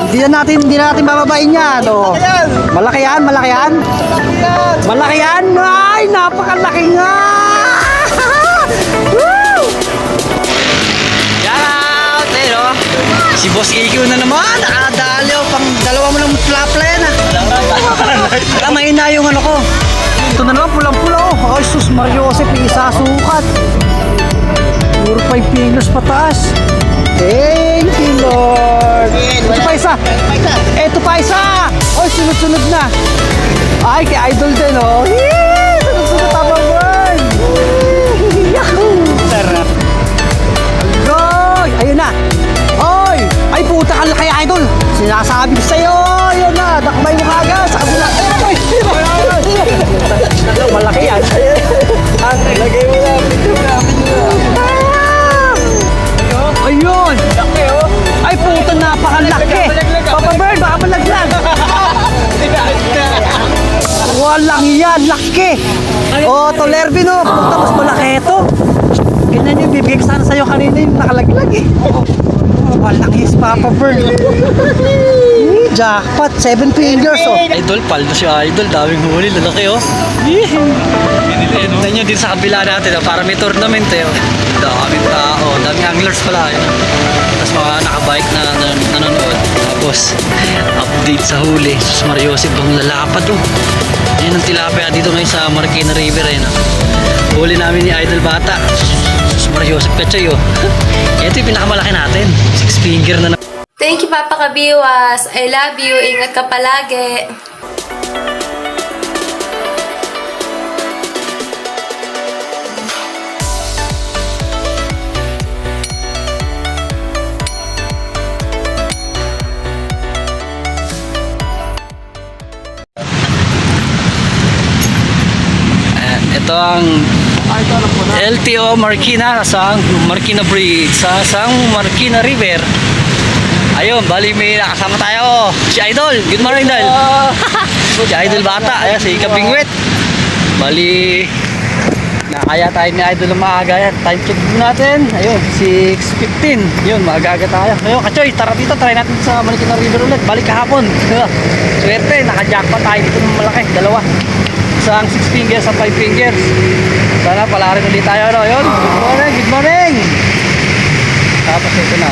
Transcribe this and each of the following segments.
Hindi na natin bababain yan. Oh. Malaki yan, malaki yan. Malaki yan. Ay, napakalaki nga. Woo! Shout out, eh, no? Si Boss EQ na naman. Nakadali o pang dalawa mo ng plapla yan, ah. Kamay na yung ano ko. Ito na naman, pulang-pula, oh. Ay, sus, Mario Joseph, isasukat. Puro 5 kilos pataas. Thank you, Lord. Ito pa isa. Ito pa isa. Oy, sunod-sunod na. Ay, kay Idol din, oh. Yee! Sunod-sunod tama one. Yahoo! Sarap. Goy! Ayun na. Oy! Ay, puta ka kay Idol. Sinasabi ko sa'yo. Ayun na. Nakabay mo kaga sa kabila. Ay, malaki yan. Lagay mo lang. Ayun! Laki, oh! Ay, puto, napakalaki! Papa Bird, baka malaglag! Walang yan! Laki! Oh, Tolerbi, no? Puta, mas malaki ito! Ganyan yung bibigay ko sana sa'yo kanina yung nakalaglag, eh! Walang yes, Papa Bird! Jackpot! 7 fingers, oh! Idol, paldo si Idol. Daming huli, lalaki, oh! Tignan nyo din sa kabila natin, oh, para may tournament, eh, oh. Daming tao, daming anglers pala, eh. Tapos mga nakabike na nanonood. Tapos, update sa huli. Sus Mario Joseph, bang lalapad, oh. Yan ang tilapia dito ngayon sa Marikina River, eh, no? Huli namin ni Idol Bata. Sus Mario Joseph, Kachoy, oh. Ito yung pinakamalaki natin. 6 finger na. Thank you, Papa Kabiwas. I love you. Ingat ka palagi. Ito ang LTO Marikina sa Marikina Bridge sa Marikina River. Ayun, bali may nakasama tayo. Si Idol. Good morning, Idol. Si Idol Bata. Ayan, si Kabingwit. Bali, nakaya tayo ni Idol ng maaga yan. Time check natin. Ayun, 6:15. Yun, maaga tayo. Ayun, Kachoy, tara dito. Try natin sa Marikina River ulit. Balik kahapon. Swerte, naka-jackpot tayo dito ng malaki. Dalawa. Isang 6 fingers sa 5 fingers. Sana pala rin ulit tayo. No? Ayun, good morning, good morning. Tapos ito na.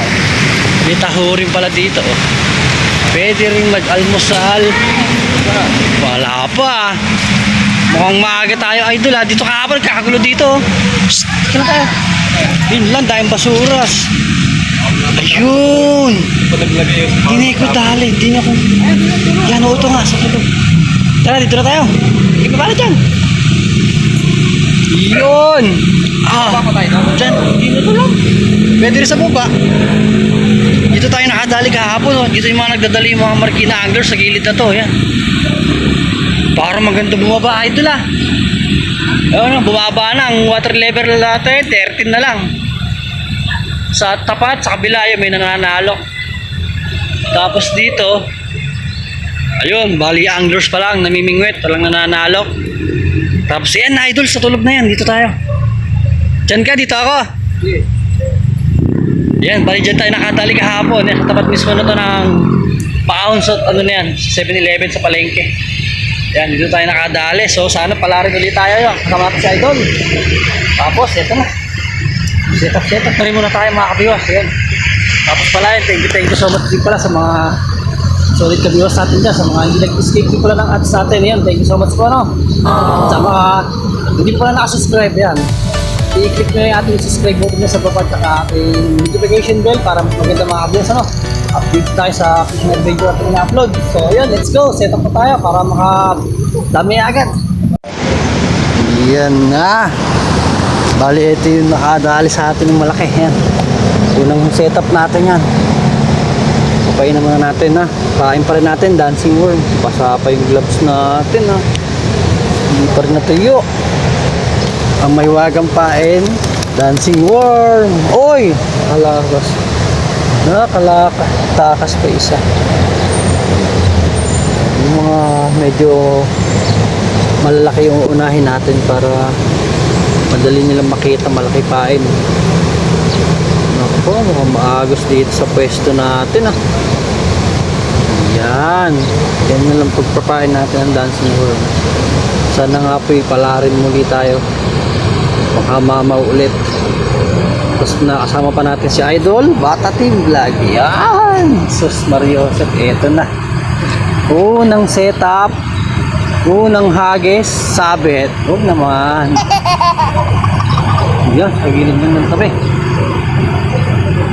May taho rin pala dito, oh. Pwede rin mag-almusal. Wala pa. Mukhang maaga tayo, Idol, ha. Dito kahapon, kakagulo dito. Psst, kaya tayo. Yun lang, dahil basuras. Ayun. Hindi ko dali. Hindi ako. Yan, o, ito nga, sa tulog. Tara, dito na tayo. Hindi pa pala dyan. Yun. Dyan, dito lang. Pwede rin sa baba. Dito tayo nakadali kahapon, oh. Dito yung mga nagdadali yung mga Marikina anglers sa gilid na to, yan. Para maganda bumaba, Idol, ah. Ayun, bumaba na ang water level natin, 13 na lang. Sa tapat, sa kabila, yun, may nananalo. Tapos dito, ayun, bali anglers pa lang, namimingwit, walang nananalo. Tapos yan, Idol, sa tulog na yan, dito tayo. Diyan ka, dito ako. Yan, bali dyan tayo nakadali kahapon. Yan, sa tapat mismo na to ng paon sa ano na yan, 7-Eleven sa palengke. Yan, dito tayo nakadali. So, sana pala rin ulit tayo yun. Kasama natin si Idol. Tapos, eto na. Set up na rin muna tayo mga kabiwas. Yan. Tapos pala yun, thank you so much din pala sa mga solid kabiwas natin dyan. Sa mga hindi nag-escape din pala ng ads natin. Yan, thank you so much po, no? At sa mga hindi pala nakasubscribe, yan. I-click nyo yung ating subscribe button nyo sa baba at saka ating notification bell para mas maganda mga kabiwas, ano? Update tayo sa fishing adventure at ina-upload. So, yun, let's go. Set up na tayo para makadami agad. Yan na. Bali, ito yung nakadali sa atin ng malaki. Yan. Unang setup natin yan. Papain na muna natin, ha. Pain pa rin natin, dancing worm. Basa pa yung gloves natin, ha. Hindi pa rin natuyo. Ang mahiwagang pain, dancing worm. Oy! Nakalakas. Nakalakas. Takas pa isa. Yung mga medyo malalaki yung unahin natin para madali nilang makita, malaki pain. Naku po, mukhang maagos dito sa pwesto natin, ah. Yan. Yan na lang pagpapain natin ang dancing worm. Sana nga po palarin muli tayo. Baka mamaw ulit. Tapos nakasama pa natin si Idol, Bata Team Vlog. Yan! Sus Mario Joseph, eto na. Unang setup. Unang hagis, sabit. Huwag naman. Yan, sa gilid ng tabi.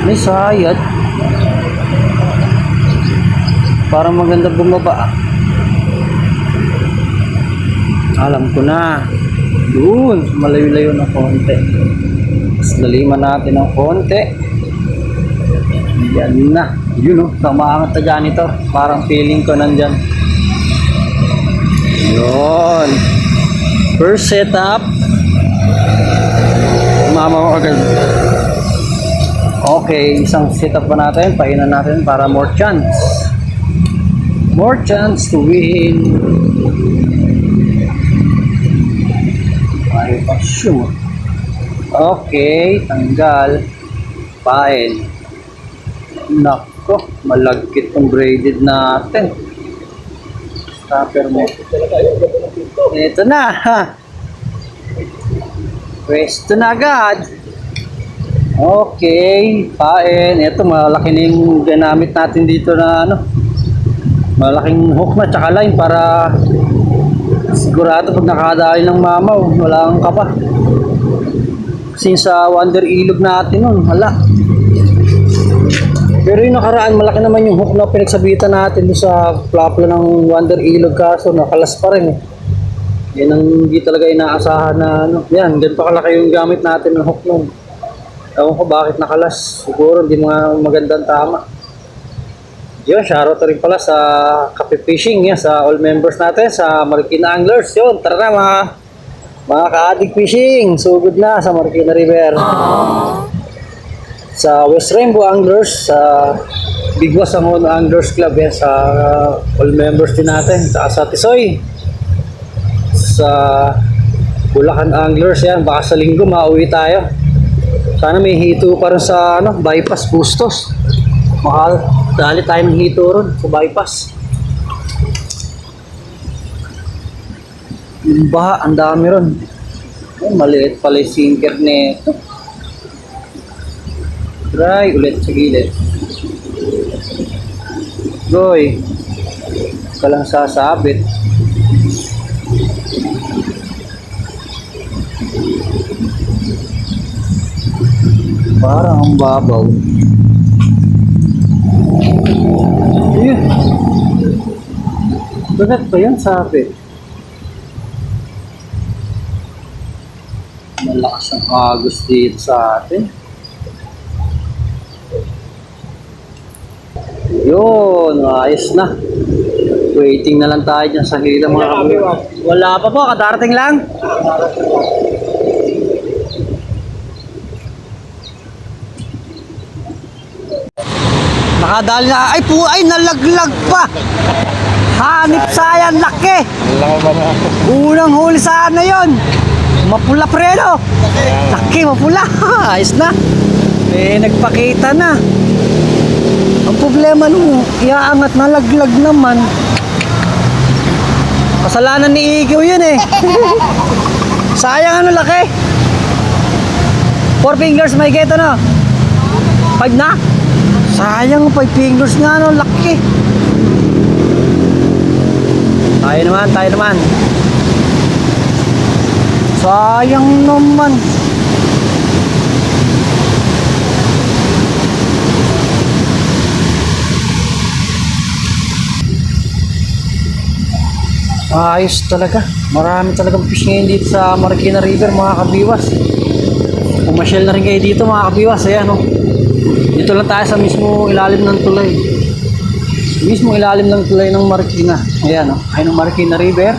May sayad. Parang maganda bumaba. Alam ko na. Doon, malayo-layo na konti. Mas laliman natin ng konti. Yan na. Yun o, umaangat na dyan ito. Parang feeling ko nandyan. Yun. First setup. Mamaw agad. Okay, isang setup pa natin. Painan natin para more chance. More chance to win. Ay, pa-sure. Okay, tanggal. Pain. Nako, malagkit tong braided natin. Stopper mo. Ito na, ha. Pwesto na agad. Okay, pain. Ito, malaki na yung ginamit natin dito na ano. Malaking hook na tsaka line para sigurado pag nakadali ng mamaw, wala kang kapa. Kasi sa Wonder Ilog natin nun, wala. Pero yung nakaraan, malaki naman yung hook na pinagsabitan natin sa plapla ng Wonder Ilog, kaso nakalas pa rin eh. Yan ang hindi talaga inaasahan na ano. Yan, ganito kalaki yung gamit natin ng hook nun. Ewan ko bakit nakalas. Siguro hindi mga magandang tama. Yun, shoutout rin pala sa Kape Fishing, yan, sa all members natin, sa Marikina Anglers. Yun, tara na mga ka-addict fishing. Sugod na sa Marikina River. Sa West Rainbow Anglers, sa Bigwas Angono Anglers Club, yan, sa all members din natin. Sa Tisoy. Sa Bulacan Anglers, yan, baka sa linggo mauwi tayo. Sana may hito pa rin sa ano, bypass Bustos. Mahal. Dali tayo ng hito ron sa bypass. Yung baha, ang dami ron. Ay, maliit pala yung sinker nito. Try ulit sa gilid. Goy. Ka lang sasabit. Parang ang babaw. Ayun. Bagat ba yan, sabi? Malakas ang agos dito sa atin. Yun, ayos na. Waiting na lang tayo dyan sa hila mga kabuhay. Wala pa po, kadarating lang. Nakadali na. Ay, nalaglag pa. Hanip sayang, laki. Unang huli sana yon. Mapula preno. Laki, mapula. Ayos na. Nagpakita na. Ang problema nung iaangat, nalaglag naman. Kasalanan ni Igiw yun eh. Sayang ano, laki. 4 fingers may geto no? 5 na? Sayang 5 fingers nga no, laki. Tayo naman. Sayang naman. Ayos talaga. Marami talagang fish ngayon dito sa Marikina River, mga kabiwas. Pumasyal na rin kayo dito, mga kabiwas. Ayan o. Dito lang tayo sa mismo ilalim ng tulay. Mismo ilalim ng tulay ng Marikina. Ayan o. Ayun ang Marikina River.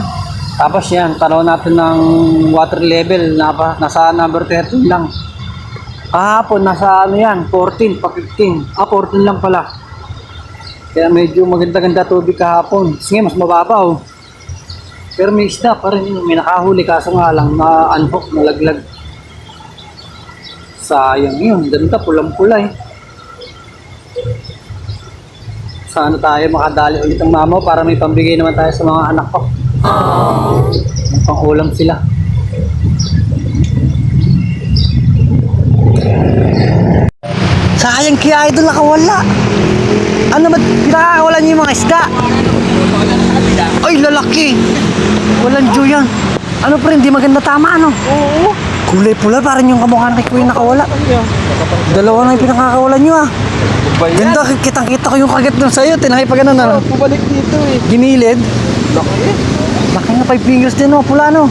Tapos yan, tanaw natin ng water level. Nasa number 13 lang. Kahapon, nasa ano yan, 14 pa 15. 14 lang pala. Kaya medyo maganda-ganda tubig kahapon. Sige, mas mababaw. Pero may isda pa rin yun. May nakahuli kaso nga lang na-unhook, nalaglag. Sayang yun. Ganda, pulang-pula eh. Sana tayo makadali ulit ng mama para may pambigay naman tayo sa mga anak ko. May pang-ulam sila. Sayang kaya idol nakawala. Ano ba pinakakawalan niyo yung mga isda? Ay, lalaki. Walang Diyo yan. Ano pa rin, di maganda tama ano? Oo. Kulay pula, parang yung kamukha ng kay Kuya nakawala. Dalawa na yung pinakakawalan niyo ah. Ganda, kitang-kita ko yung kagat doon sa'yo. Tinahay pa ganun ano? Pabalik dito eh. Ginilid. Laki nga 5 fingers din no, pula no.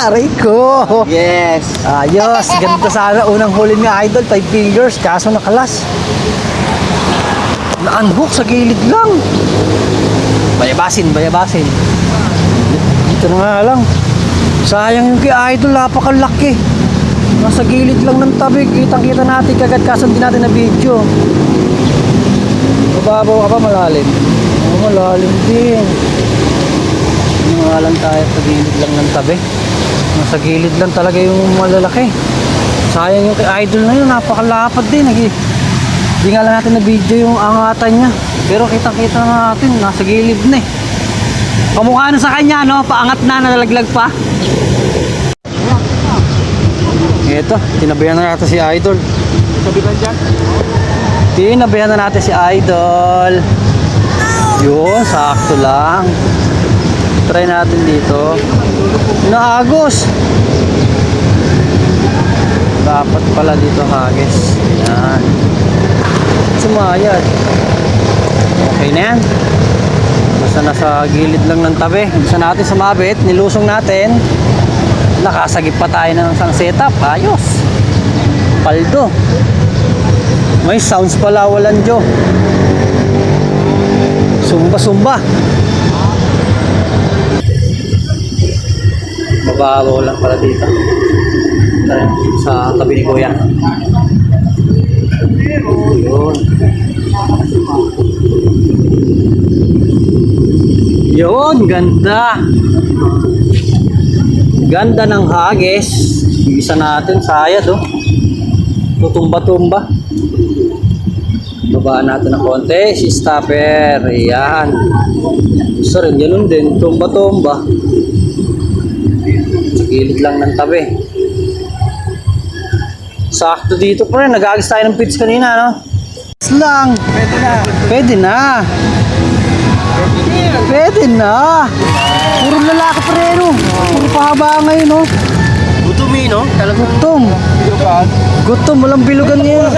Aray ko. Yes. Ayos, ganda sana. Unang huli ni idol, 5 fingers, kaso nakalas. Na-unhook sa gilid lang. Bayabasin. Dito na nga lang. Sayang yung kay idol, napakalaki. Nasa gilid lang ng tabi, kitang-kita natin kagad kaso hindi natin na video. Mababaw ka ba malalim? Oo, malalim din. Lang tayo sa gilid lang ng tabi. Nasa gilid lang talaga yung malalaki. Sayang yung kay idol na yun, napakalapad din. Hindi nga lang natin na video yung angatan niya. Pero kitang-kita na natin, nasa gilid na eh. Kamukha na sa kanya, no? Paangat na, nalalaglag pa. Ito, tinabayan na natin si idol. Sabitan dyan. Tinabayan na natin si idol. Yun, sakto lang. Try natin dito. Naagos. Dapat pala dito hagis. Yan. Sumayad. Okay na yan. Basta nasa gilid lang ng tabi. Basta natin sumabit. Nilusong natin. Nakasagip pa tayo ng isang setup. Ayos. Paldo. May sounds pala walang Diyo. Sumba. Mababaw lang pala dito. Sa tabi ni Kuya. Yun. Yun, ganda. Ganda ng hagis. Isa natin, sayad oh. Tutumba-tumba. Babaan natin ng konti. Si stopper. Ayan. Isa rin, ganun din. Tumba-tumba. Sa gilid lang ng tabi. Sakto dito pa rin. Nag-agis tayo ng pitch kanina, no? Lang. Pwede na. Puro lalaki pa rin, no? Puro pahaba ngayon, no? Gutom eh, no? Gutom. Walang bilugan ngayon.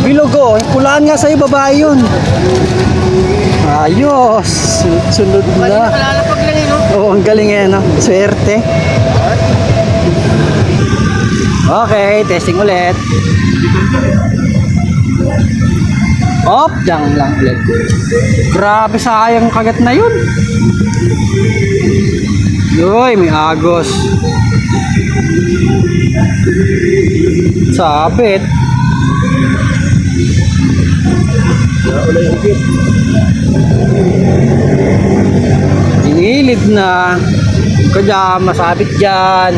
Bilog, oh. Pulaan nga sa'yo, babae yun. Ayos. Sunod na. Nalalapag lang eh, no? Oo, ang galing eh, no? Swerte. Okay, testing ulit. Op, dyan lang ulit. Grabe, sayang kagat na yun. Yoy, may agos. Sabit. Inilid na. Kaya masabit dyan.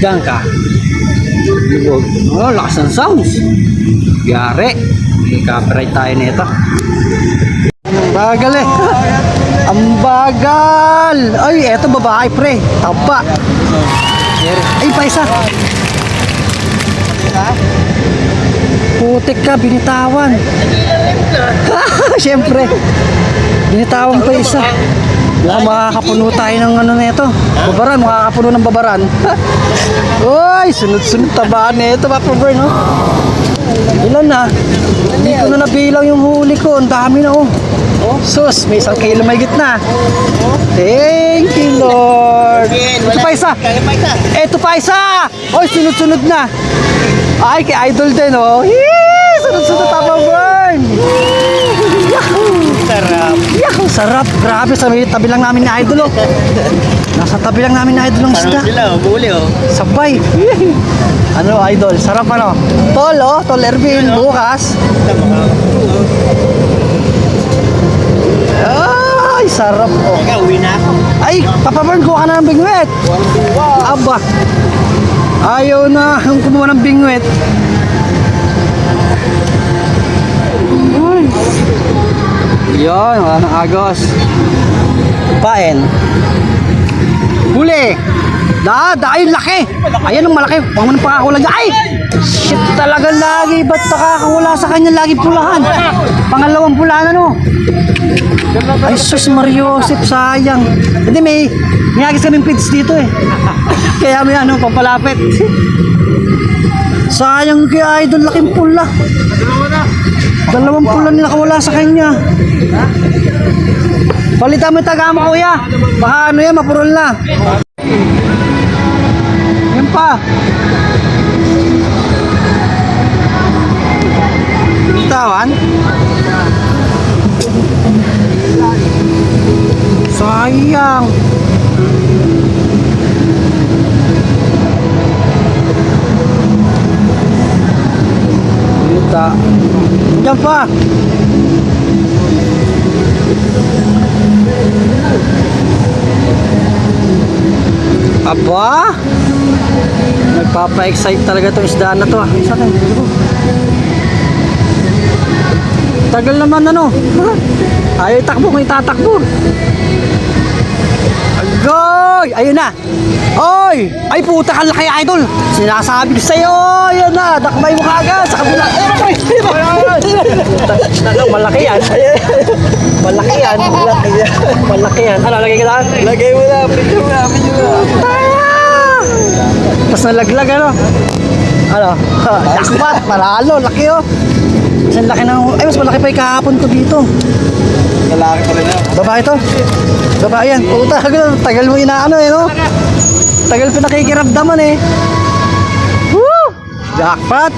Diyan ka. Oh, lakas ng sounds. Yari. May copyright tayo nito. Bagal eh. Ang bagal. Ay, eto babae pre. Taba. Ay, pa isa. Putik ka, binitawan. Siyempre. Binitawan pa isa. Makakapuno tayo ng ano nito. Babaran, makakapuno ng babaran. Uy, sunod-sunod tabaan nito, Papa Bern, no? Ilan na? Hindi ko na nabilang yung huli ko. Ang dami na, oh. Sus, may 1 kilo may gitna. Thank you, Lord. Ito pa isa. Ito pa isa. Oy, sunod-sunod na. Ay, kay idol din, oh. Yee! Sunod-sunod, Papa Bern. Yahoo! Sarap. Yahoo! Sarap. Grabe, sa tabi lang namin ni idol, oh. Nasa tabi lang namin ni idol ng isda. Parang sila, buli oh. Sabay. Ano, idol? Sarap ano? Tol, oh. Tol Ervin. Bukas. Ay, sarap, oh. Ikaw, uwi na ako. Ay, Papa Bern, kuha ka na ng bingwit. Aba. Ayaw na yung kumuha ng bingwit. Yun, wala ng agos. Paen. Huli. Ayun, laki. Ayan ang malaki. Huwag mo nang pakakula dyan. Ay! Shit talaga lagi. Ba't nakakawala sa kanya lagi pulahan? Pangalawang pulahan ano? Ay, sus Mariosep, sayang. Hindi, may agis kaming pids dito eh. Kaya may ano, pampalapit. Sayang kaya idol, laking pula. Dalawang pula nila nakawala sa kanya. Palitan mo yung tagama, kuya. Baka ano yan, mapurol na. Yan pa. Tawan. Sayang. Kita. Yan pa. Aba, nagpapa-excite talaga itong isda na to. Isa kayo, tagal naman ano. Ayaw itakbo kung itatakbo. Agoy! Ayun na. Oy! Ay puta ka laki idol. Sinasabi ko sa'yo. Ayun na. Dakmay mo kagad sa kabila. Malaki yan. Malaki yan. Malaki yan. Ano, lagay ka daan? Lagay mo na, video na. Tapos nalaglag ano? Ano? Dakmat, panalo, laki oh. Mas laki ng, ay mas malaki pa yung kahapon ko dito. Lalaki pa rin yan. Babae to? Babae yan. Puta, tagal mo inaano eh no? Tagal pinakikiramdaman eh. Woo! Jackpot!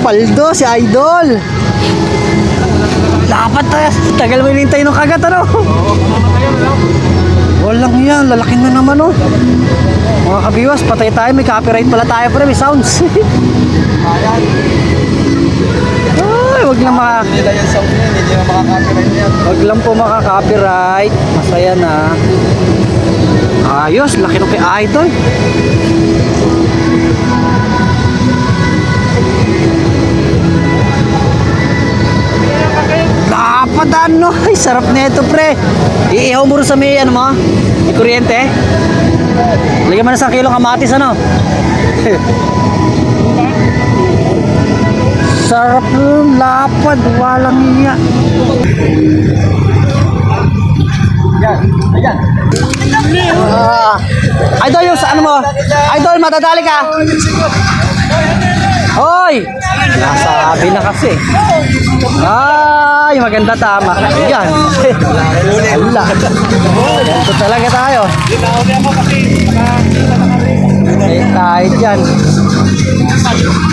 Paldo si Idol! Dapat tagal mo inintay ng kagat ano? Walang yan, lalaki na naman oh. Mga kabiwas, patay tayo, may copyright pala tayo pero may sounds. Ay, wag lang Nila yung sound niya, hindi na makaka-copyright yan. wag lang po maka-copyright. Masaya na. Ayos, laki ng kay Idol. Dapat ano, ay sarap nito pre. Iihaw mo rin sa may ano mo, may kuryente. Lagyan mo na sa kilong kamatis ano. Sarap nun, lapad, walang iya. Ayan. Idol yung sa ano mo? Idol, matadali ka. Hoy! Nasabi na kasi. Ay, maganda tama. Yan. Wala. Ito talaga tayo. Ay, tayo dyan.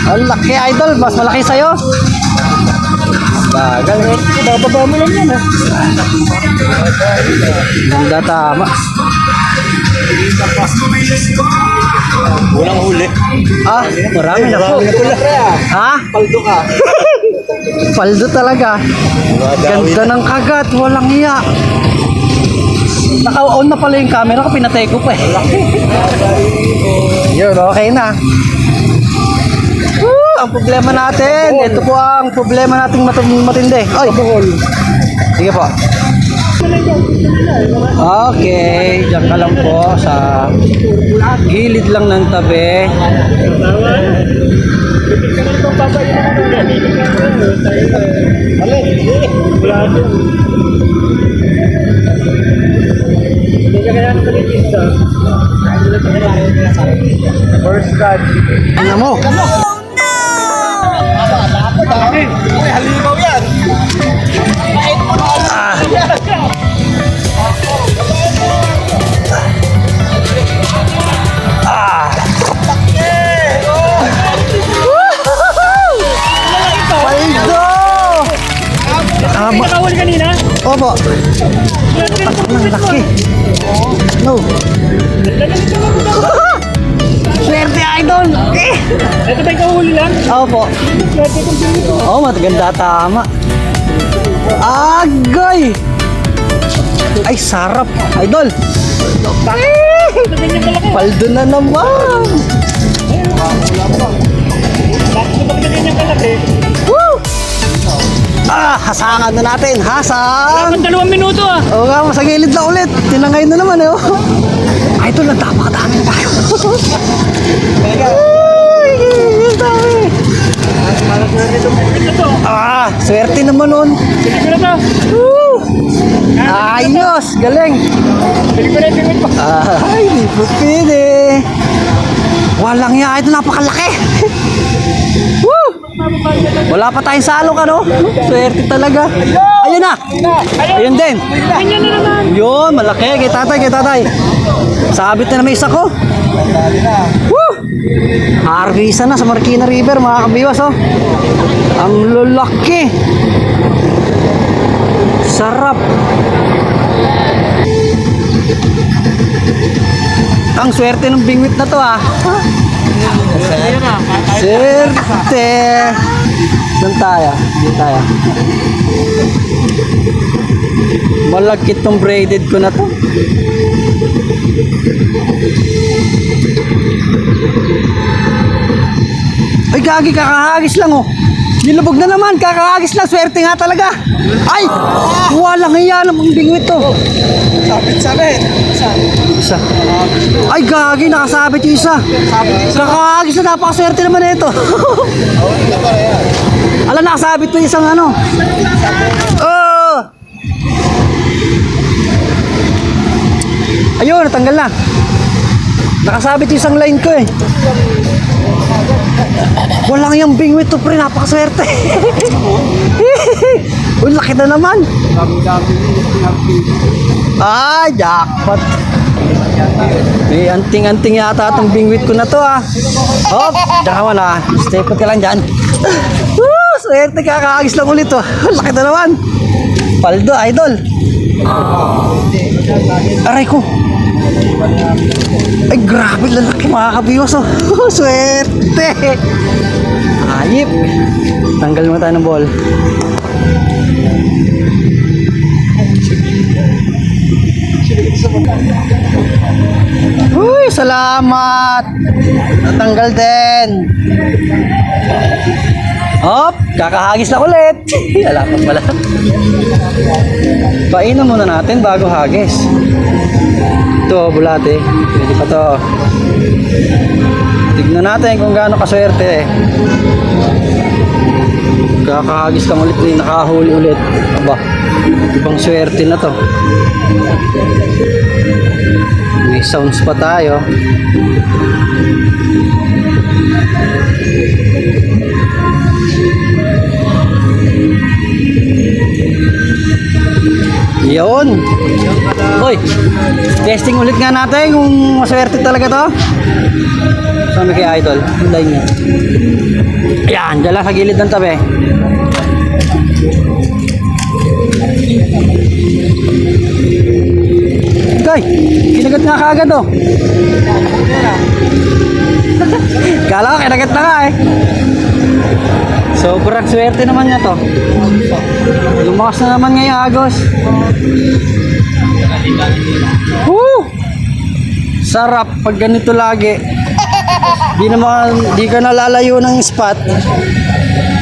Ang laki idol, mas malaki sa'yo. Bagal eh. Bababa mo lang yan eh. Ganda tama. Walang huli. Ah, marami na po. Ha? Paldo ka. Paldo talaga. Ganda ng kagat, walang iya. Naka-on na pala yung camera ko, pinatay ko pa eh. Yun, okay na. Ang problema natin, ito po ang problema nating matindi. Ay, sige po. Okay, diyan ka lang po sa gilid lang ng tabi. First cut. Ano mo? Uy, halimaw yan. Paldo! Nakawal kanina? Opo. Ang laki. No. Swerte idol. Ito ba yung kahuli lang? Opo. Swerte kong dito. Oh, maganda tama. Agay! Ay, sarap. Idol. Ito ganyan kalaki. Paldo na naman. Bakit ito ba ganyan kalaki? Woo! Ah! hasangan na natin. Hasang! Ang 2 minuto ah. Oo nga, sa gilid na ulit. Tinangay na naman eh. Oh. Ay, ito lang, napakadami na tayo. Ay, dami. Swerte naman nun. Bili ko na to. Woo! Ayos, galing. Bili ko na yung bingwit ko. Ay, di po pwede. Walang ya, ito napakalaki. Woo! Wala pa tayong salok ano? Swerte talaga. Ayun na. Ayun din. Ganyan na naman. Yun, malaki. Kay tatay, kay tatay. Sabit na may isa ko. Woo! Harvisa na sa Marikina River, mga kabiwas, oh. Ang lalaki. Sarap. Ang swerte ng bingwit na to, ah. Swerte. Doon tayo. Doon tayo. Malagkit tong braided ko na to. Ay, gagi, kakahagis lang, oh. Nilubog na naman, kakahagis lang. Swerte nga talaga. Ay, walang hiya ng bingwit to. Sabit. Isa. Ay, gagi, nakasabit yung isa. Kakahagis na, napakaswerte naman na ito. Ala, nakasabit to isang ano. Oh! Ayun, natanggal na. Nakasabit yung isang line ko eh. Walang yung bingwit to, pre, napakaswerte. Uy, laki na naman. Ay, jackpot. May anting-anting yata itong bingwit ko na to, ah. Hop, tsaka wala. Stay put ka lang dyan. Woo, swerte, kakahagis lang ulit, oh. Laki na naman. Paldo, idol. Aray ko. Ay, grabe, lalaki, mga kabiwas, oh. Swerte. Ayip. Tanggal mo tayo ng ball. Uy, salamat. Natanggal din. Hop, kakahagis na ulit. Alapat pala. Painom muna natin bago hagis. Ito, bulate. Pwede pa to. Tignan natin kung gaano kaswerte. Kakahagis kang ulit, nakahuli ulit. Aba, ibang swerte na to. May sounds pa tayo. Yun. Hoy, testing ulit nga natin kung maswerte talaga to. Sabi kay Idol, hinday niya. Ayan, dyan lang sa gilid ng tabi. Guy, kinagat nga kaagad, oh. Kala ko kinagat na ka eh. Sobrang swerte naman niya to. Lumakas na naman ngayong Agos. Woo! Sarap pag ganito lagi. Di ka nalalayo ng spot.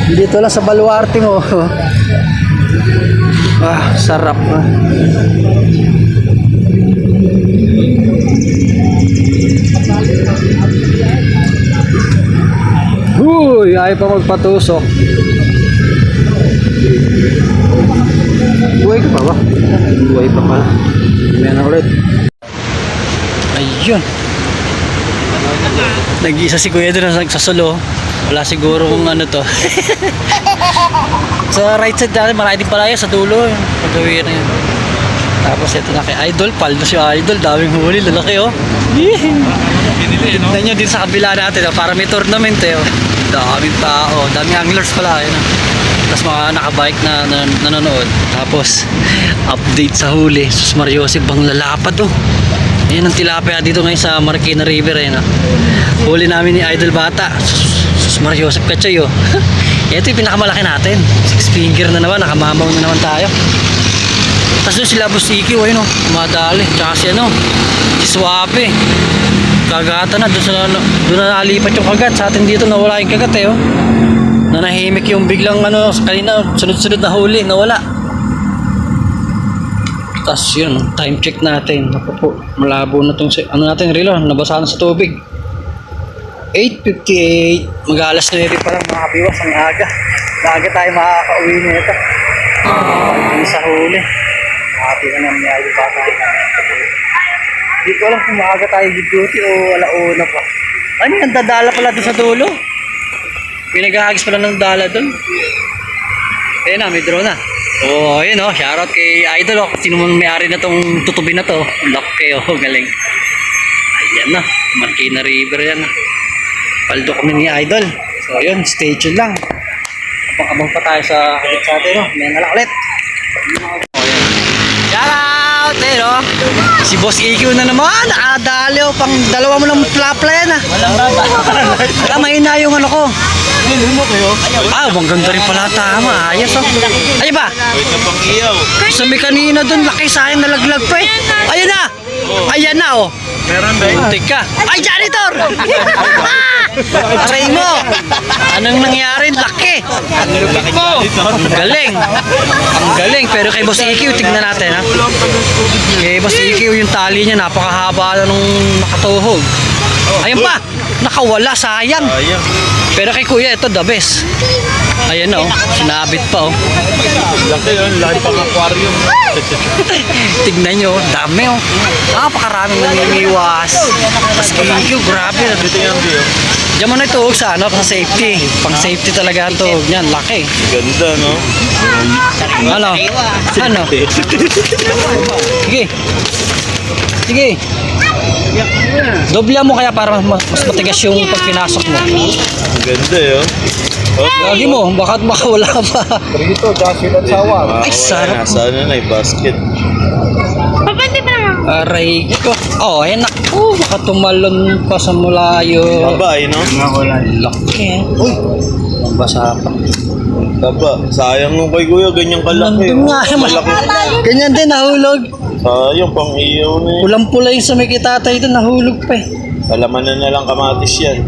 Dito lang sa baluarte mo. Ah, sarap. Uy, ayaw pa magpatusok. Buhay ka pa ba? Buhay pa pala. May na ulit. Ayun. Nag-isa si Kuya doon nagsasolo. Wala siguro kung ano to. Sa right side natin, marami din pala yan sa dulo. Pagawin na yun. Tapos ito na kay Idol. Paldo si Idol. Daming huli. Lalaki, oh. Tignan nyo din sa kabila natin. Oh. Para may tournament eh. Oh. Daming tao. Daming anglers pala. Yun, oh. Tapos mga nakabike na nanonood. Tapos update sa huli. Sus Mariosip bang lalapad, oh. Ayan ang tilapia dito ngayon sa Marikina River. Ayan, oh. Huli namin ni Idol Bata. Sus Mariosip Kachoy, oh. Ito yung pinakamalaki natin. 6 finger na naman. Nakamamaw na naman tayo. Tapos doon sila Busiki, ayun, oh. Madali. Tsaka si ano, si Swabe. kagatan na. Doon na nalipat yung kagat. Sa atin dito nawala yung kagat eh. Oh. Nanahimik yung biglang ano, kanina sunod-sunod na huli, nawala. Tapos yun, time check natin. Ako po, malabo na tong ano natin, relo, nabasa na sa tubig. 8:58, mag-alas 9 pa lang mga kabiwas, ang aga. Maaga tayo makaka-uwi nito. Hindi sa huli. Makati ka naman niya yung bata. Hindi ko alam kung maaga tayo duty o alauna pa. Ano yan, dadala pala doon sa dulo. Pinaghahagis pala ng dala doon. Ayun na, may drone na. Oh, ayun oh, shoutout kay Idol oh. Sino man may-ari na tong tutubin na to. Laki oh, galing. Ayan na, Marikina River yan. Paldo kami ni Idol. So ayun, stay tuned lang. Abang-abang pa tayo sa hagit sa atin oh. May nalak ulit. Shoutout! Ayun oh. Si Boss EQ na naman, nakadali oh. Pang dalawa mo lang plapla yan ah. Walang baba. Alam, mahina yung ano ko. Ah, bang ganda rin pala, tama. Ayos oh. Ayun ba? Wait na pang iyaw. Sabi kanina doon, laki sayang nalaglag pa eh. Ayun na! Ayan na oh. Meron ba yun? Muntik ka. Ay, janitor! Aray mo! Anong nangyari? Laki! Laki mo! Ang galing! Ang galing! Pero kay Boss EQ, tignan natin ha. Kay Boss EQ yung tali niya, napakahaba na nung nakatuhog. Ayun pa! Nakawala, sayang! Ayang. Pero kay Kuya, ito the best. Ayan na oh, sinabit pa oh. Laki yun, laki pang aquarium. Tignan nyo, dami oh. Napakaraming naniniwas. Mas EQ, grabe. Dito yung view. Diyan mo na ituhog sa ano, sa safety. Pang safety talaga ang tuhog niyan, laki. Ganda, no? Ano? Ano? Sige. Sige. Dobla mo kaya para mas matigas yung pag pinasok mo. Ganda yun. Gagi mo, baka wala pa. Rito, Joshua at Sawa. Ay, sarap. Nasa ano na yung basket. Aray ko. Oh, ayan na. Baka tumalon pa sa mulayo. Baba, no? Laki. Uy, mabasa pa. Baba. Sayang nung kay Kuya, ganyan kalaki. Nandun nga, Malaki. ganyan din, nahulog. Sayang, pang iyaw na yun. Pulang-pula yung sa may kitatay doon, nahulog pa eh. Alamanan na lang kamatis yan.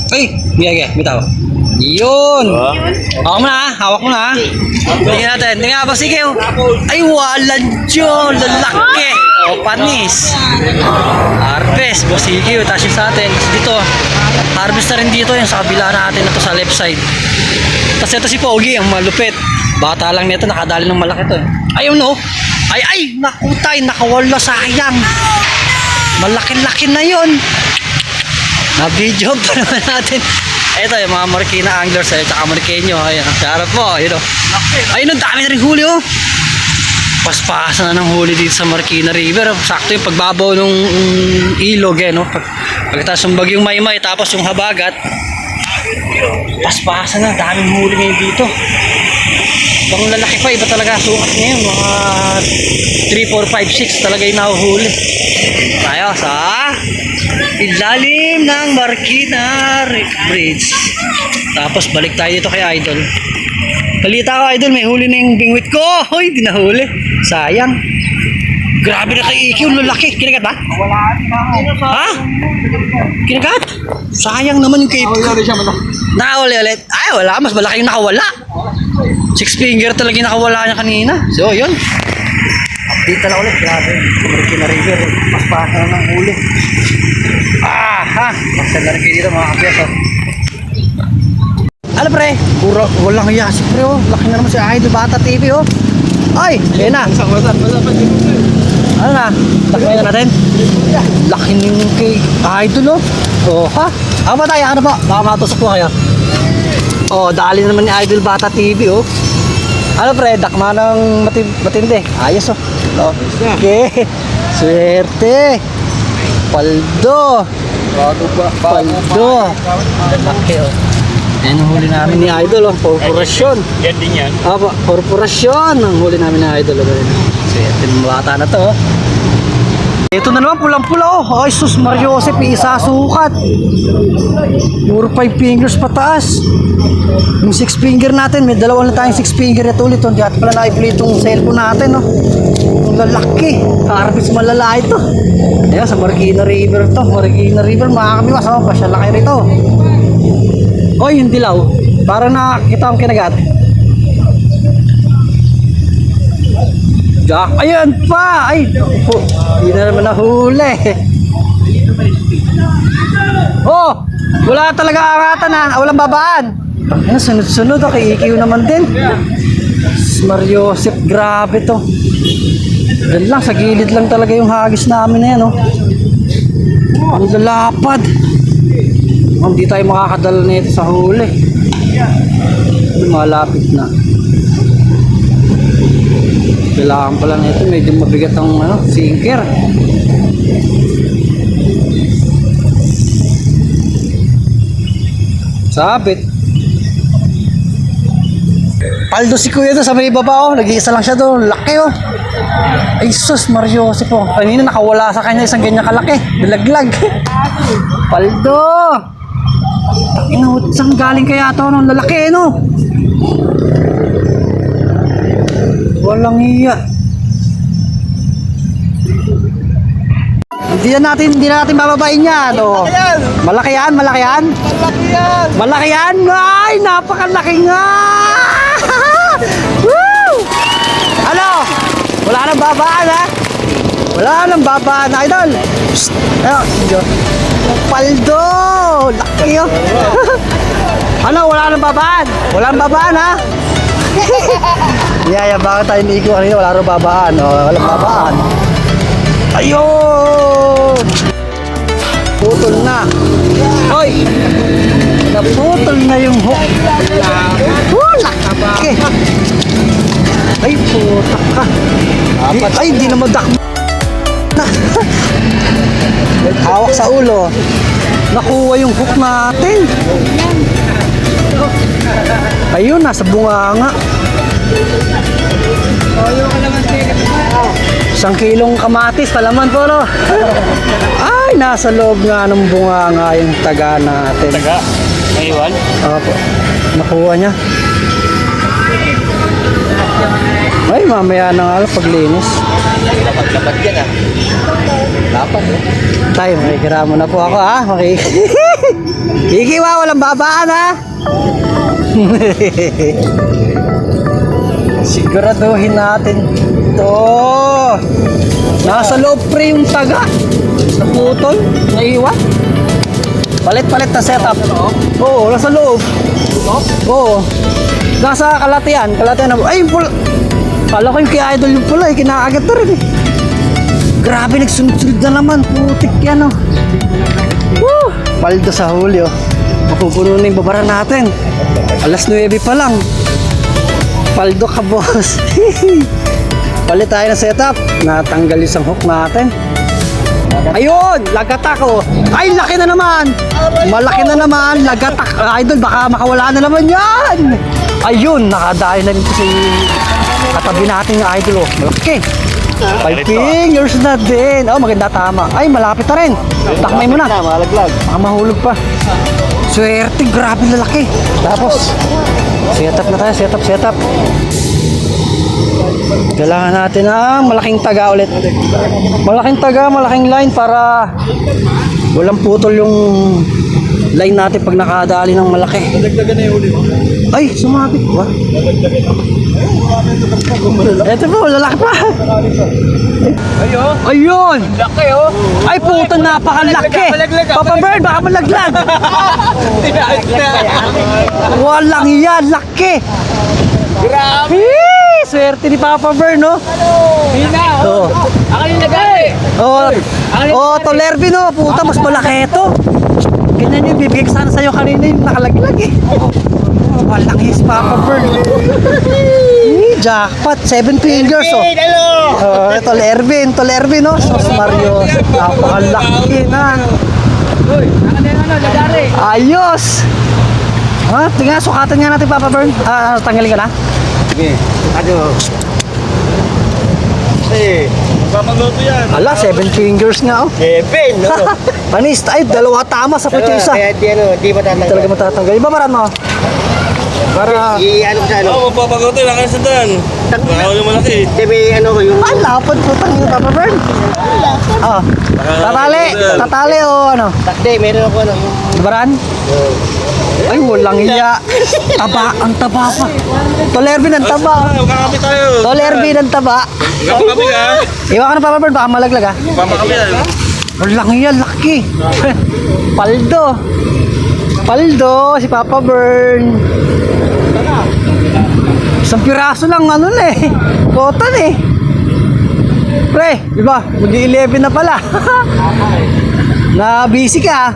Ay, gaya, bitaw. Yun. Diba? Hawak mo na, hawak mo na. Tingnan natin, tingnan ba, sige. Ay, walang Diyo, lalaki. O, panis. Harvest, Boss EQ, taas yung sa atin. Tapos dito, harvest na rin dito yung sa kabila natin na to sa left side. Tapos ito si Pogi, ang malupit. Bata lang nito, nakadali ng malaki to. Ayun no. Ay, nakutay, nakawala, sayang. Malaki-laki na yun. Na-video pa naman natin. Ito yung mga Marikina anglers at saka Marikenyo. Ayan, sarap po. Ayun o. Ayun o, dami na rin huli o. Paspasan na ng huli dito sa Marikina River. Sakto yung pagbabaw ng ilog eh. No? Pagkatapos yung bagyong Maymay tapos yung habagat. Paspasan na, daming huli ngayon dito. Pang lalaki pa, iba talaga sukat ngayon. Mga 3, 4, 5, 6 talaga yung nahuhuli. Tayo sa ilalim ng Marikina Bridge. Tapos balik tayo dito kay Idol. Balita ko, Idol, may huli na yung bingwit ko. Hoy, di nahuli. Sayang. Grabe na kay EQ, lalaki. Kinagat ba? Ha? Kinagat? Sayang naman yung kay EQ. Nakawali ulit. Ay, wala. Mas malaki yung nakawala. 6 finger talaga yung nakawala niya kanina. So, yun. Update na ulit. Grabe. Marikina River. Mas pata na ng huli. Basta na rin kayo dito mga kapyas. Oh. Ano pre? Puro, walang yasik pre oh. Laki na naman si Idol Bata TV oh. Ay, yan na. Ano na? Takbay na natin. Laki ng kay Idol oh. Oh ha? Ako ba tayo? Ano ba? Baka matusok po kayo. Oh, dali naman ni Idol Bata TV oh. Ano pre? Dakma ng matindi. Ayos oh. Okay. Swerte. Paldo. Paldo. Laki oh. Yan ang huli namin ni Idol, oh. Korporasyon. Yan din yan. Apa, korporasyon ang huli namin ni Idol. So, yan yung bata na to. Oh. Ito na naman, pulang-pula oh. Ay, sus, Mario Joseph, isa sukat. Puro 5 fingers pataas. Yung 6 finger natin, may dalawa na tayong 6 finger ito ulit. Hindi at pala na-i-play itong cellphone natin, no? Ang lalaki. Harvest malala ito. Ayan, sa Marikina River to. Marikina River, mga kamiwas. Oh, pasya laki rito. Oy, yung dilaw. Para nakakita ang kinagat. Jack, ayan pa! Ay, hindi na naman nahuli. Oh, wala talaga angatan ha. Walang babaan. Ayan, sunod-sunod. Ikiw naman din. Mario Joseph, grabe to. Yan lang, sa gilid lang talaga yung hagis namin na yan, oh. Ang lalapad. Hindi tayo makakadala nito sa huli. Malapit na. Kailangan pala nito, medyo mabigat ang sinker. Sabit. Paldo si Kuya doon sa may baba, oh. Nag-iisa lang siya doon. Laki, oh. Ay sus, Mario Joseph, oh. Kanina nakawala sa kanya isang ganyan kalaki. Dalaglag. Paldo. Saan galing kaya ito, no? Lalaki, no? Walang iya. Hindi natin bababain yan, oh. Malaki yan, malaki yan. Malaki yan! Malaki yan. Ay, napakalaki nga. Woo! Ano? Wala nang babaan, ha? Wala nang babaan, idol. Psst. Ayun, yun. Paldo. Laki, oh. Ano, wala nang babaan? Wala nang babaan, ha? Bakit tayo niiko kanina? Wala nang babaan, oh. Wala nang babaan. Ayun! Putol na. Hoy! Naputol na yung hook. Laki! Ay, putak ka. Ay, hindi na madakma. Hawak sa ulo. Nakuha yung hook natin. Ayun, nasa bunganga. 1 kilong kamatis, palaman po, no? Ay, nasa loob nga ng bunganga yung taga natin. Taga? Naiwan? Opo. Nakuha niya. Ay, mamaya na nga lang paglinis. Dapat yan ah. Dapat eh. Tayo, makikiramo na po ako, ha? Ikiwa, walang babaan, ha? Siguraduhin natin ito. Nasa loob pre yung taga. Naputol, naiwan. Palit-palit na setup. Oo, nasa loob. Oo. Nasa kalatian. Ay, yung pula. Kala ko yung kay Idol yung pula, kinakagat na rin eh. Grabe, nagsunod-sunod na naman. Putik yan, oh. Woo! Paldo sa huli, oh. Mapupuno na yung babara natin. 9:00 pa lang. Paldo ka, boss. Palit tayo ng setup. Natanggal yung isang hook natin. Ayun! Lagatak, oh. Ay, laki na naman! Malaki na naman. Lagatak. Idol, baka makawala na naman yan. Ayun, nakadayo na rin si katabi natin yung Idol, oh. Malaki. 5 fingers na din. Oh, maganda, tama. Ay, malapit na rin. Takmay mo na. Malaglag. Baka mahulog pa. Swerte, grabe lalaki. Tapos, setup na tayo, setup. Kailangan natin ang malaking taga ulit. Malaking taga, malaking line para walang putol yung line natin pag nakadali ng malaki. Ay, sumabit ba? Ito po, lalaki pa. Ayun! Laki oh! Ay, puto, napakalaki. Papa Bird, baka malaglag. Walang yan, laki. Grabe! Hee, swerte ni Papa Bird, no? Hina! Oo. Ako yung nagay! To Lerby, no? Puta, mas malaki ito. Ganyan yung bibigay ko sana sa'yo kanina yung nakalaglag eh. Walang his Papa Bird. Jackpot, 7 fingers, oh. Ito Lerby, no? Sos Mario, napakalaki na. Ayos! Ha? Tingnan, sukatan nga natin, Papa Bird. Tanggalin ka na? Sige. Ano? Papagoto yan. Ala, 7 fingers nga oh. 7, no? Panis, ay, dalawa tama sa putyo isa. Kaya di matatanggal. Talaga matatanggal. Ibabaran mo. Para... I-ano ko sa ano? Oo, magpapagoto. Nakasandan. Bawal yung malaki. Hindi, may ano ko yung... Ah, lapad putang yung Papa Bern. Ah, tatali o ano? Takde, meron ako ano. Ibaran? Ay, walang iya. Taba, ang taba pa. Tolerbi ng taba. Magkakapi tayo. Tolerbi ng taba. Magkakapi ka. Iwan ka na Papa Bern, baka malaglag ah. Pamakapi yan. Walang iya, laki. Paldo. Paldo, si Papa Bern. Isang piraso lang ano na eh. Kotan eh. Pre, di ba? Mag-11 na pala. Na busy ka.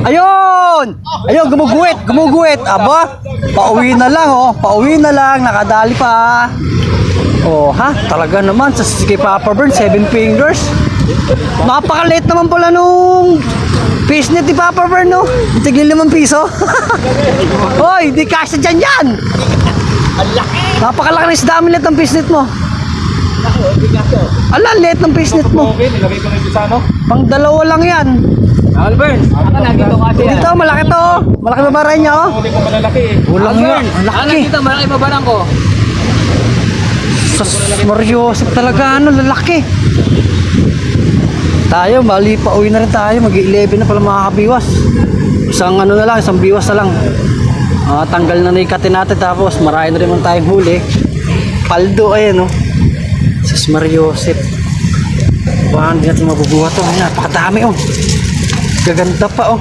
Ayun! Ayun, gumuguhit. Aba, pauwi na lang oh. Pauwi na lang, nakadali pa. Oh, ha? Talaga naman, sa kay Papa Bern, 7 fingers. Napaka-late naman pala nung fishnet ni Papa Bern, no? Tigil 5 piso. Hoy, di kasya dyan yan! Napakalaki ng isda milit ng fishnet mo. Ala, late ng fishnet mo. Nilagay ko na ito sa ano? Pang dalawa lang yan. Albert, ako nandito kasi yan. Dito, malaki to. Malaki babaray niya, oh. Huli ko malalaki eh. Walang nga, ang laki. Nakita, malaki babarang ko. Sus, Mariosep talaga, ano, lalaki. Tayo, bali pa uwi na rin tayo. Mag-11 na pala mga kabiwas. Isang ano na lang, isang biwas na lang. Tanggal na naikatin natin tapos marami na rin man tayong huli. Paldo, ayan, oh. Sus, Mariosep. Baka hindi natin mabubuhat to. Ayan, napakadami, oh. Gaganda pa, oh.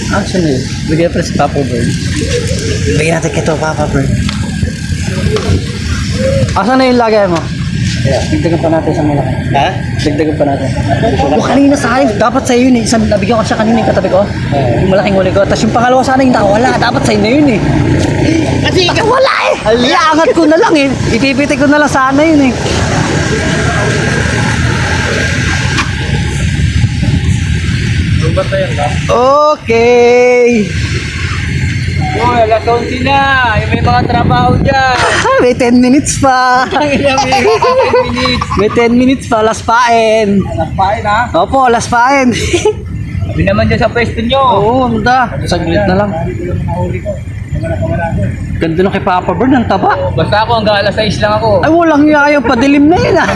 Saan na yun? Bigyan pa si Papa Bird. Bigyan natin kito, Papa Bird. Saan na yung lagay mo? Dagdagan pa natin sa malaki. Ha? Dagdagan pa natin. O kanina sa akin, dapat sa yun eh. Isang nabigyan ko siya kanina yung katabi ko. Yung malaking huli ko. Tapos yung pangalawa sana yung nakawala. Dapat sa na yun eh. Kasi wala eh. Iangat ko na lang eh. Ipipitik ko na lang sana yun eh. Okay. Oh, alas 11 na. Yung may mga trabaho dyan. May 10 minutes pa. minutes. May 10 minutes pa. Last pain. Nagpain ha. Opo, last pain. Sabi naman dyan sa pwesto nyo. Oo, ano da? Saglit na lang. Ganda nung kay Papa Bird, ang taba. Basta ako hanggang alas 6 lang ako. Ay, walang yayo, padilim na yun ah.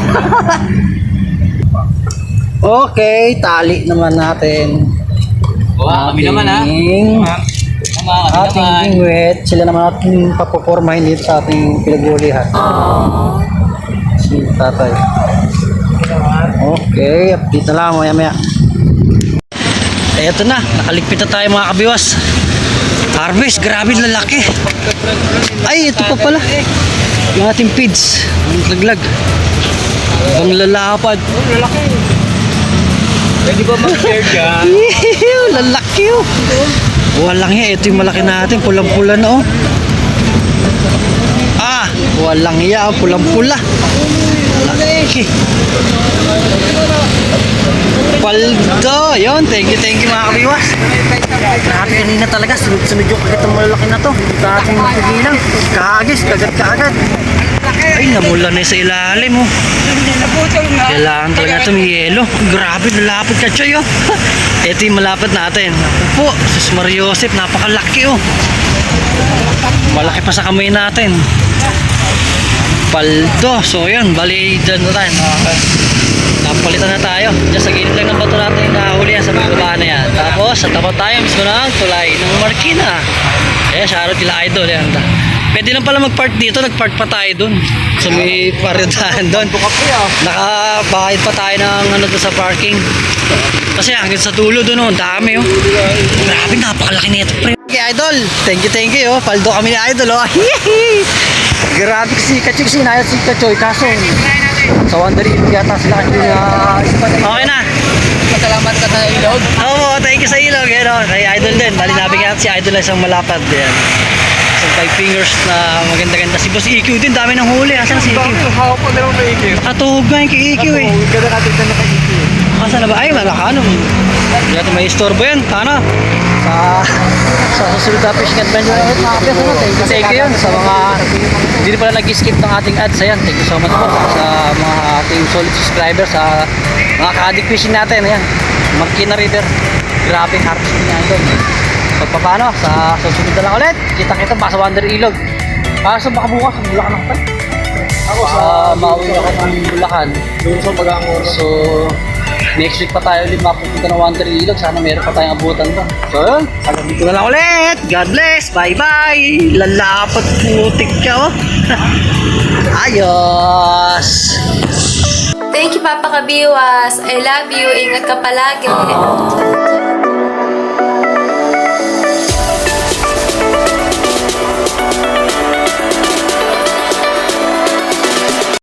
Okay, tali naman natin. Kami naman ha. Ating bingwit, sila naman ating papupormahin dito sa ating pinaghulihan. Si tatay. Okay, update na lang maya maya. Eto na, nakaligpit na tayo mga kabiwas. Harvest, grabe lalaki. Ay, ito pa pala. Yung ating feeds, ang laglag. Ang lalapad. Lalaki. Pwede ba mag-share dyan? Lalaki oh. Walang hiya, ito yung malaki natin, pulang-pula na oh. Walang hiya, pulang-pula. Laki. Paldo, yun, thank you mga kabiwas. Grabe kanina talaga, sunod-sunod yung kakit ng malaki na to. Sa ating matigilang, kaagis, kagat-kagat. Ay, namula na sa ilalim oh. Kailangan talaga ito may yelo. Grabe, nalapad ka choy oh. Ito yung malapad natin. Opo, sus Mariosep, napakalaki oh. Malaki pa sa kamay natin. Paldo, so yun, bali dyan na tayo. Napalitan na tayo. Diyan sa gilid lang ng bato natin yung nahuli yan sa baba na yan. Tapos, sa tapat tayo, mismo na tulay ng Marikina. Eh, shoutout kila Idol yan. Pwede lang pala mag-park dito, nag-park pa tayo dun. So may paradahan dun. Nakabahid pa tayo ng ano doon sa parking. Kasi hanggang sa dulo dun, ang dami oh. Grabe, napakalaki nito pre. Okay, Idol, thank you oh. Paldo kami ni Idol oh. Grabe kasi Kachoy, sinayat si Kachoy. Kaso, sa Wandari, yata sila Kachoy na okay na. Pasalamat ka sa ilog. Oo, thank you sa ilog. Kay Idol din. Bali nabigat si Idol ay isang malapad. Yan. Isang 5 fingers na maganda-ganda. Si Boss EQ din, dami ng huli. Asan si EQ? Hawak ko na lang na ikip. Nakatuhog nga yung kay EQ eh. Ganda natin na naka-ikip. Asan na ba? Ay, malaka ano. Hindi natin may istorbo yan. Ano? Sa susunod na fishing adventure ulit mga kapis. Ano? Thank you yun sa mga hindi rin pala nag-skip ng ating ads. Ayan, thank you so much po sa mga ating solid subscribers, sa mga ka-addict fishing natin. Ayan, Magkina River. Grabe, harvesting na doon. Pagpapano, sa susunod na lang ulit. Kita-kita pa sa Wonder Ilog. Kaso baka bukas, Bulacan ako pa. Ako sa mauwi ako ng Bulacan. Doon sa Pagangor. So, next week pa tayo ulit mapupunta ng Wonder Ilog. Sana meron pa tayong abutan doon. So, yun. Hanggang dito na lang ulit. God bless. Bye-bye. Lalapat putik ka, oh. Ayos. Thank you, Papa Kabiwas. I love you. Ingat ka palagi.